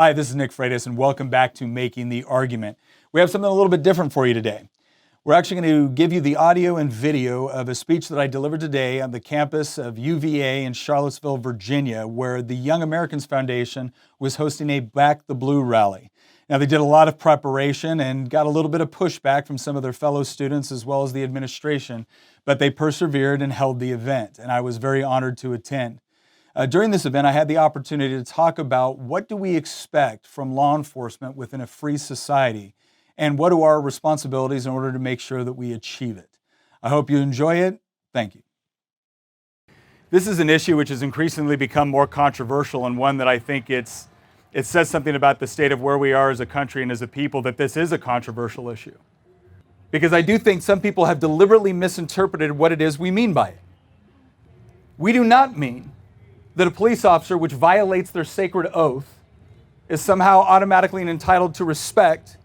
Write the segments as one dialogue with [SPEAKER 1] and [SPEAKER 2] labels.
[SPEAKER 1] Hi, this is Nick Freitas, and welcome back to Making the Argument. We have something a little bit different for you today. We're actually going to give you the audio and video of a speech that I delivered today on the campus of UVA in Charlottesville, Virginia, where the Young Americans Foundation was hosting a Back the Blue rally. Now, they did a lot of preparation and got a little bit of pushback from some of their fellow students as well as the administration, but they persevered and held the event, and I was very honored to attend. During this event, I had the opportunity to talk about what do we expect from law enforcement within a free society, and what are our responsibilities in order to make sure that we achieve it. I hope you enjoy it. Thank you. This is an issue which has increasingly become more controversial, and one that I think it says something about the state of where we are as a country and as a people, that this is a controversial issue. Because I do think some people have deliberately misinterpreted what it is we mean by it. We do not mean that a police officer which violates their sacred oath is somehow automatically entitled to respect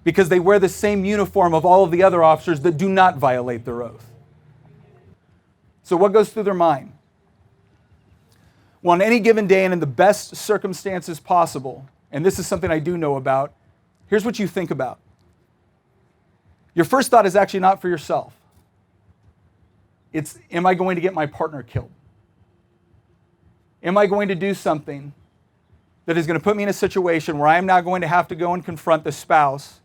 [SPEAKER 1] because they wear the same uniform of all of the other officers that do not violate their oath. So what goes through their mind? Well, on any given day and in the best circumstances possible, and this is something I do know about, here's what you think about. Your first thought is actually not for yourself. It's, am I going to get my partner killed? Am I going to do something that is going to put me in a situation where I am now going to have to go and confront the spouse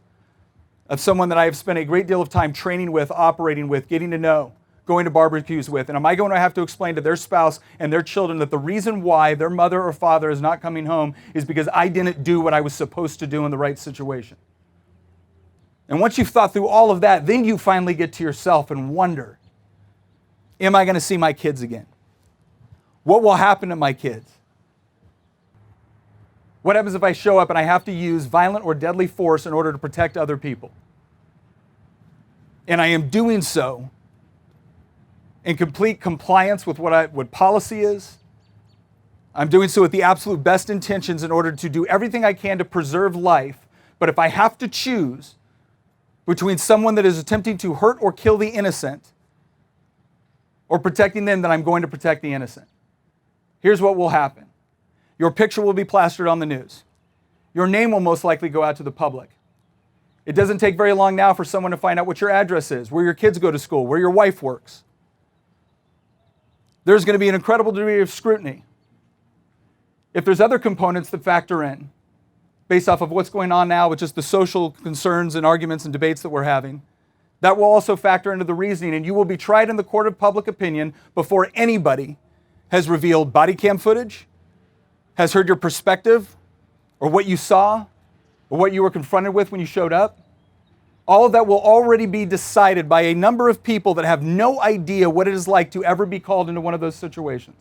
[SPEAKER 1] of someone that I have spent a great deal of time training with, operating with, getting to know, going to barbecues with? And am I going to have to explain to their spouse and their children that the reason why their mother or father is not coming home is because I didn't do what I was supposed to do in the right situation? And once you've thought through all of that, then you finally get to yourself and wonder, am I going to see my kids again? What will happen to my kids? What happens if I show up and I have to use violent or deadly force in order to protect other people? And I am doing so in complete compliance with what policy is. I'm doing so with the absolute best intentions in order to do everything I can to preserve life. But if I have to choose between someone that is attempting to hurt or kill the innocent or protecting them, then I'm going to protect the innocent. Here's what will happen. Your picture will be plastered on the news. Your name will most likely go out to the public. It doesn't take very long now for someone to find out what your address is, where your kids go to school, where your wife works. There's going to be an incredible degree of scrutiny. If there's other components that factor in, based off of what's going on now with just the social concerns and arguments and debates that we're having, that will also factor into the reasoning, and you will be tried in the court of public opinion before anybody has revealed body cam footage, has heard your perspective, or what you saw, or what you were confronted with when you showed up. All of that will already be decided by a number of people that have no idea what it is like to ever be called into one of those situations.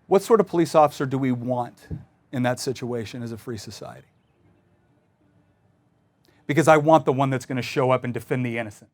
[SPEAKER 1] What sort of police officer do we want in that situation as a free society? Because I want the one that's going to show up and defend the innocent.